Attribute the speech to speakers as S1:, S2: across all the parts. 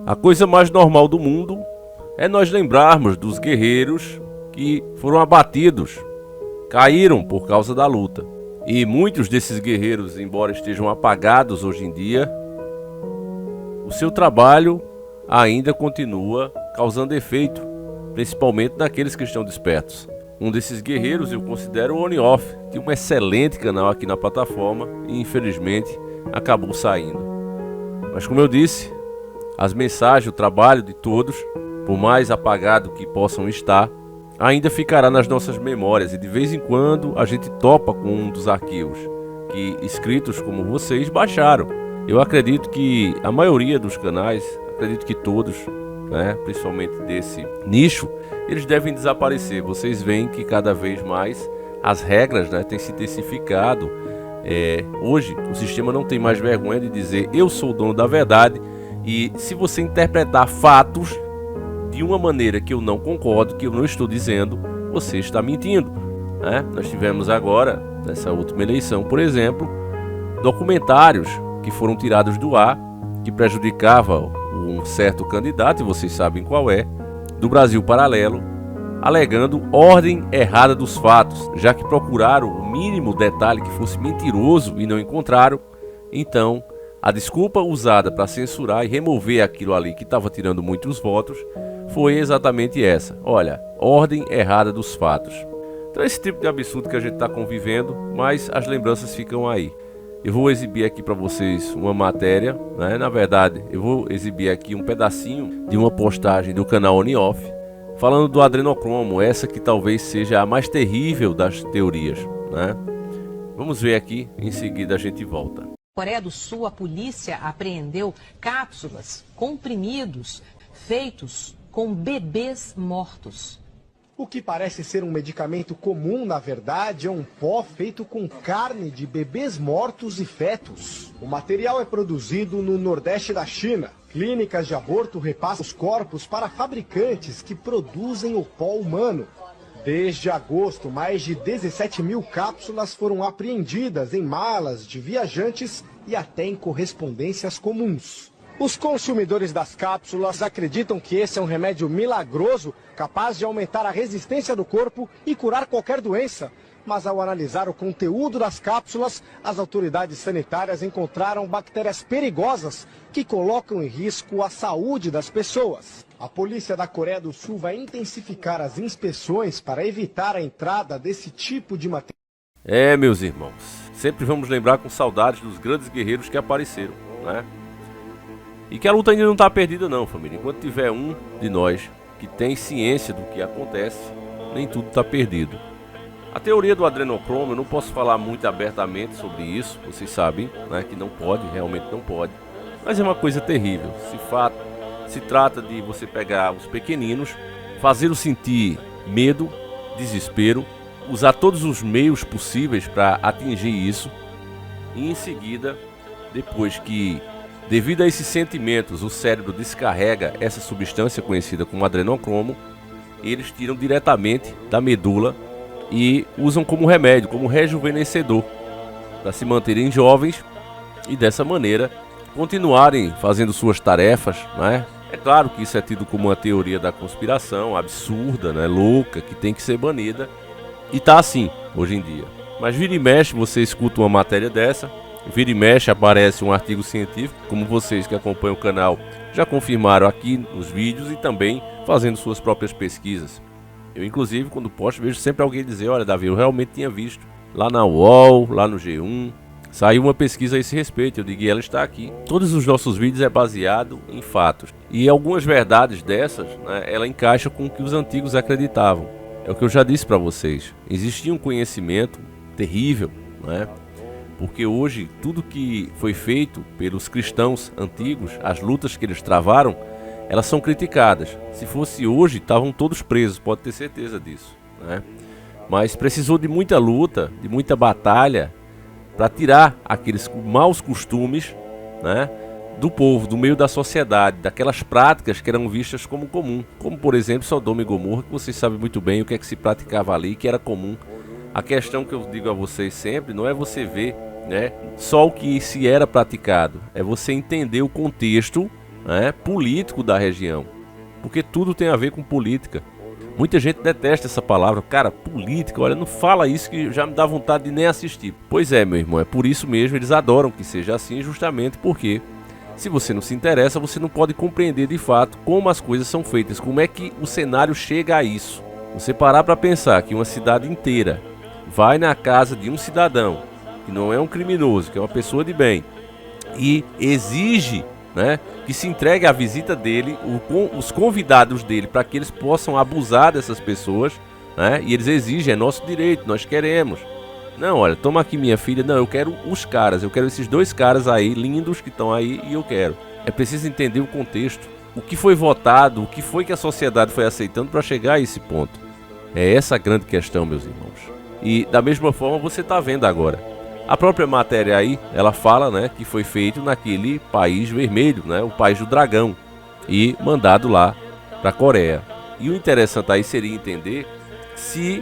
S1: A coisa mais normal do mundo é nós lembrarmos dos guerreiros que foram abatidos, caíram por causa da luta. E muitos desses guerreiros, embora estejam apagados hoje em dia, o seu trabalho ainda continua causando efeito, principalmente naqueles que estão despertos. Um desses guerreiros eu considero o On/Off, que é um excelente canal aqui na plataforma e infelizmente acabou saindo. Mas como eu disse, as mensagens, o trabalho de todos, por mais apagado que possam estar, ainda ficará nas nossas memórias e de vez em quando a gente topa com um dos arquivos que inscritos como vocês baixaram. Eu acredito que a maioria dos canais, acredito que todos, principalmente desse nicho, eles devem desaparecer. Vocês veem que cada vez mais as regras têm se intensificado. Hoje o sistema não tem mais vergonha de dizer eu sou o dono da verdade, e se você interpretar fatos de uma maneira que eu não concordo, que eu não estou dizendo, você está mentindo. Nós tivemos agora, nessa última eleição, por exemplo, documentários que foram tirados do ar, que prejudicavam um certo candidato, e vocês sabem qual é, do Brasil Paralelo, alegando ordem errada dos fatos, já que procuraram o mínimo detalhe que fosse mentiroso e não encontraram. Então, a desculpa usada para censurar e remover aquilo ali que estava tirando muitos votos foi exatamente essa: olha, ordem errada dos fatos. Então esse tipo de absurdo que a gente está convivendo, mas as lembranças ficam aí. Eu vou exibir aqui para vocês uma matéria, na verdade eu vou exibir aqui um pedacinho de uma postagem do canal On/Off, falando do adrenocromo, essa que talvez seja a mais terrível das teorias. Vamos ver aqui, em seguida a gente volta.
S2: Coreia do Sul, a polícia apreendeu cápsulas, comprimidos, feitos com bebês mortos.
S3: O que parece ser um medicamento comum, na verdade, é um pó feito com carne de bebês mortos e fetos. O material é produzido no Nordeste da China. Clínicas de aborto repassam os corpos para fabricantes que produzem o pó humano. Desde agosto, mais de 17 mil cápsulas foram apreendidas em malas de viajantes e até em correspondências comuns. Os consumidores das cápsulas acreditam que esse é um remédio milagroso, capaz de aumentar a resistência do corpo e curar qualquer doença. Mas ao analisar o conteúdo das cápsulas, as autoridades sanitárias encontraram bactérias perigosas que colocam em risco a saúde das pessoas. A polícia da Coreia do Sul vai intensificar as inspeções para evitar a entrada desse tipo de material.
S1: Meus irmãos, sempre vamos lembrar com saudades dos grandes guerreiros que apareceram, E que a luta ainda não está perdida não, família. Enquanto tiver um de nós que tem ciência do que acontece, nem tudo está perdido. A teoria do adrenocromo, eu não posso falar muito abertamente sobre isso, vocês sabem, que não pode, realmente não pode. Mas é uma coisa terrível. Se trata de você pegar os pequeninos, fazê-los sentir medo, desespero, usar todos os meios possíveis para atingir isso, e em seguida, depois que, devido a esses sentimentos, o cérebro descarrega essa substância conhecida como adrenocromo, eles tiram diretamente da medula e usam como remédio, como rejuvenescedor, para se manterem jovens e dessa maneira continuarem fazendo suas tarefas. É claro que isso é tido como uma teoria da conspiração absurda, louca, que tem que ser banida, e tá assim hoje em dia. Mas vira e mexe você escuta uma matéria dessa, vira e mexe aparece um artigo científico, como vocês que acompanham o canal já confirmaram aqui nos vídeos e também fazendo suas próprias pesquisas. Eu inclusive quando posto vejo sempre alguém dizer: olha Davi, eu realmente tinha visto lá na UOL, lá no G1, saiu uma pesquisa a esse respeito. Eu digo, e ela está aqui. Todos os nossos vídeos é baseado em fatos, e algumas verdades dessas, ela encaixa com o que os antigos acreditavam. É o que eu já disse para vocês, existia um conhecimento terrível, porque hoje tudo que foi feito pelos cristãos antigos, as lutas que eles travaram, elas são criticadas. Se fosse hoje, estavam todos presos, pode ter certeza disso, Mas precisou de muita luta, de muita batalha, para tirar aqueles maus costumes, do povo, do meio da sociedade, daquelas práticas que eram vistas como comum, como por exemplo Sodoma e Gomorra, que vocês sabem muito bem o que é que se praticava ali, que era comum. A questão que eu digo a vocês sempre não é você ver, só o que se era praticado, é você entender o contexto, né, político da região, porque tudo tem a ver com política. Muita gente detesta essa palavra, cara, política, olha, não fala isso que já me dá vontade de nem assistir. Pois é, meu irmão, é por isso mesmo, eles adoram que seja assim, justamente porque se você não se interessa, você não pode compreender de fato como as coisas são feitas, como é que o cenário chega a isso. Você parar para pensar que uma cidade inteira vai na casa de um cidadão, que não é um criminoso, que é uma pessoa de bem, e exige, né, que se entregue a visita dele, os convidados dele, para que eles possam abusar dessas pessoas, né, e eles exigem, é nosso direito, nós queremos. Não, olha, toma aqui minha filha, não, eu quero os caras, eu quero esses 2 caras aí, lindos, que estão aí, e eu quero. É preciso entender o contexto, o que foi votado, o que foi que a sociedade foi aceitando para chegar a esse ponto. É essa a grande questão, meus irmãos. E da mesma forma você está vendo agora. A própria matéria aí, ela fala, né, que foi feito naquele país vermelho, né, o país do dragão, e mandado lá para a Coreia. E o interessante aí seria entender se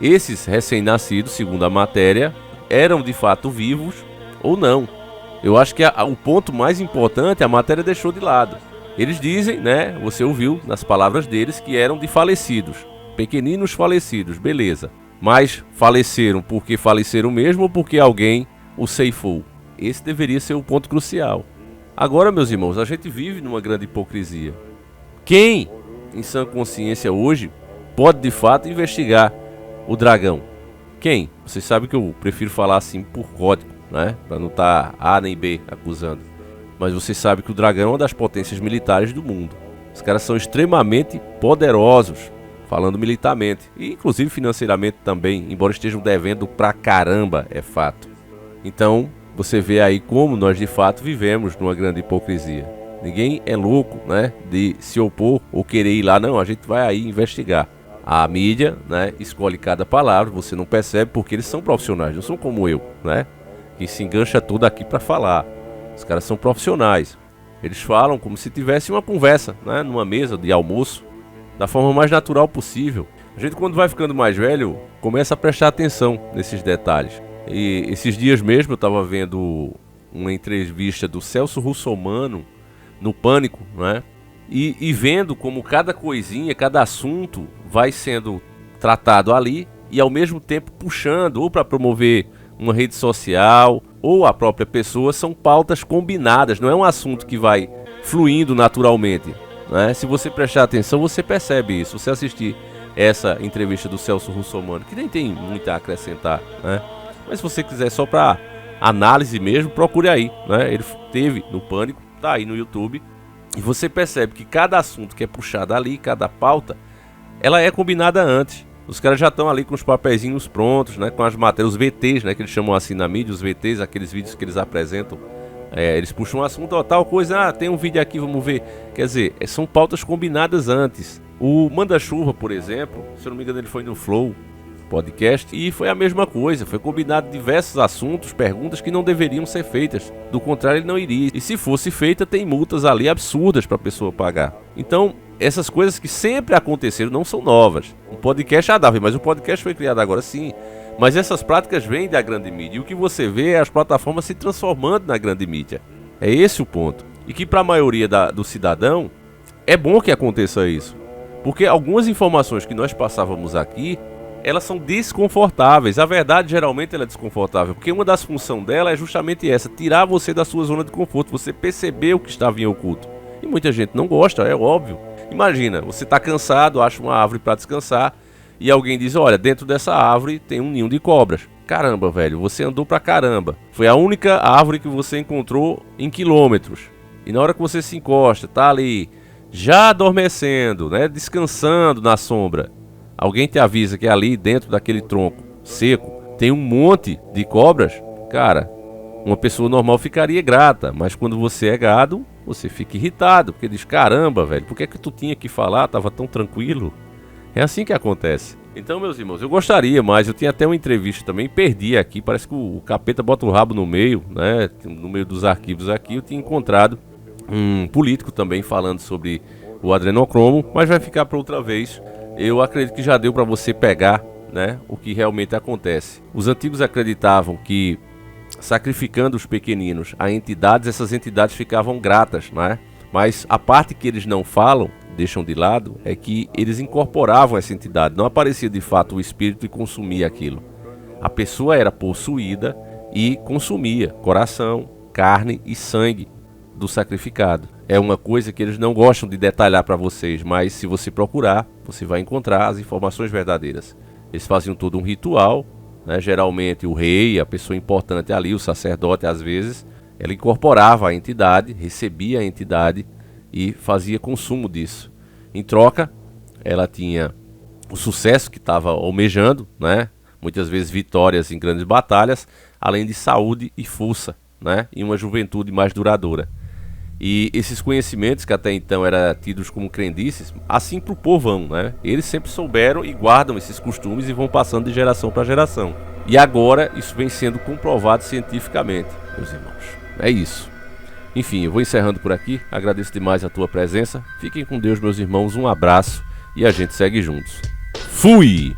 S1: esses recém-nascidos, segundo a matéria, eram de fato vivos ou não. Eu acho que o ponto mais importante a matéria deixou de lado. Eles dizem, né, você ouviu nas palavras deles, que eram de falecidos, pequeninos falecidos, beleza. Mas faleceram porque faleceram mesmo ou porque alguém o ceifou? Esse deveria ser o ponto crucial. Agora, meus irmãos, a gente vive numa grande hipocrisia. Quem, em sã consciência hoje, pode de fato investigar o dragão? Quem? Vocês sabem que eu prefiro falar assim por código, né? Para não estar A nem B acusando. Mas vocês sabem que o dragão é uma das potências militares do mundo. Os caras são extremamente poderosos, falando militarmente, e inclusive financeiramente também, embora estejam devendo pra caramba, é fato. Então, você vê aí como nós de fato vivemos numa grande hipocrisia. Ninguém é louco, né, de se opor ou querer ir lá, não, a gente vai aí investigar. A mídia, né, escolhe cada palavra, você não percebe porque eles são profissionais, não são como eu, né, que se engancha tudo aqui pra falar. Os caras são profissionais. Eles falam como se tivesse uma conversa, né, numa mesa de almoço, da forma mais natural possível. A gente, quando vai ficando mais velho, começa a prestar atenção nesses detalhes. E esses dias mesmo eu estava vendo uma entrevista do Celso Russomano no Pânico, né? E vendo como cada coisinha, cada assunto vai sendo tratado ali e ao mesmo tempo puxando ou para promover uma rede social ou a própria pessoa, são pautas combinadas, não é um assunto que vai fluindo naturalmente. Né? Se você prestar atenção, você percebe isso. Você assistir essa entrevista do Celso Russomano, que nem tem muito a acrescentar, né? Mas se você quiser só para análise mesmo, procure aí, né? Ele teve no Pânico, tá aí no YouTube, e você percebe que cada assunto que é puxado ali, cada pauta, ela é combinada antes. Os caras já estão ali com os papeizinhos prontos, né? Com as matérias, os VTs, né? Que eles chamam assim na mídia, os VTs, aqueles vídeos que eles apresentam. Eles puxam um assunto, ó, tal coisa, tem um vídeo aqui, vamos ver. Quer dizer, são pautas combinadas antes. O Manda-Chuva, por exemplo, se eu não me engano, ele foi no Flow Podcast e foi a mesma coisa. Foi combinado diversos assuntos, perguntas que não deveriam ser feitas. Do contrário, ele não iria. E se fosse feita, tem multas ali absurdas para a pessoa pagar. Então, essas coisas que sempre aconteceram não são novas. O podcast dava, mas o podcast foi criado agora sim. Mas essas práticas vêm da grande mídia. E o que você vê é as plataformas se transformando na grande mídia. É esse o ponto. E que para a maioria do cidadão, é bom que aconteça isso. Porque algumas informações que nós passávamos aqui, elas são desconfortáveis. A verdade, geralmente, ela é desconfortável. Porque uma das funções dela é justamente essa. Tirar você da sua zona de conforto. Você perceber o que estava em oculto. E muita gente não gosta, é óbvio. Imagina, você está cansado, acha uma árvore para descansar. E alguém diz, olha, dentro dessa árvore tem um ninho de cobras. Caramba, velho, você andou pra caramba. Foi a única árvore que você encontrou em quilômetros. E na hora que você se encosta, tá ali, já adormecendo, né, descansando na sombra. Alguém te avisa que ali dentro daquele tronco seco tem um monte de cobras. Cara, uma pessoa normal ficaria grata. Mas quando você é gado, você fica irritado. Porque diz, caramba, velho, por que tu tinha que falar? Tava tão tranquilo. É assim que acontece. Então, meus irmãos, eu gostaria, mas eu tinha até uma entrevista também, perdi aqui, parece que o capeta bota o rabo no meio, né? No meio dos arquivos aqui, eu tinha encontrado um político também falando sobre o adrenocromo, mas vai ficar para outra vez. Eu acredito que já deu para você pegar, né, o que realmente acontece. Os antigos acreditavam que sacrificando os pequeninos a entidades, essas entidades ficavam gratas, né? Mas a parte que eles não falam, deixam de lado, é que eles incorporavam essa entidade. Não aparecia de fato o espírito e consumia aquilo. A pessoa era possuída e consumia coração, carne e sangue do sacrificado. É uma coisa que eles não gostam de detalhar para vocês, mas se você procurar, você vai encontrar as informações verdadeiras. Eles faziam todo um ritual, né? Geralmente o rei, a pessoa importante ali, o sacerdote às vezes, ela incorporava a entidade, recebia a entidade e fazia consumo disso. Em troca, ela tinha o sucesso que estava almejando, né? Muitas vezes vitórias em grandes batalhas, além de saúde e força, né? E uma juventude mais duradoura. E esses conhecimentos que até então eram tidos como crendices, assim para o povão, né? Eles sempre souberam e guardam esses costumes e vão passando de geração para geração. E agora isso vem sendo comprovado cientificamente, meus irmãos. É isso. Enfim, eu vou encerrando por aqui. Agradeço demais a tua presença. Fiquem com Deus, meus irmãos. Um abraço e a gente segue juntos. Fui!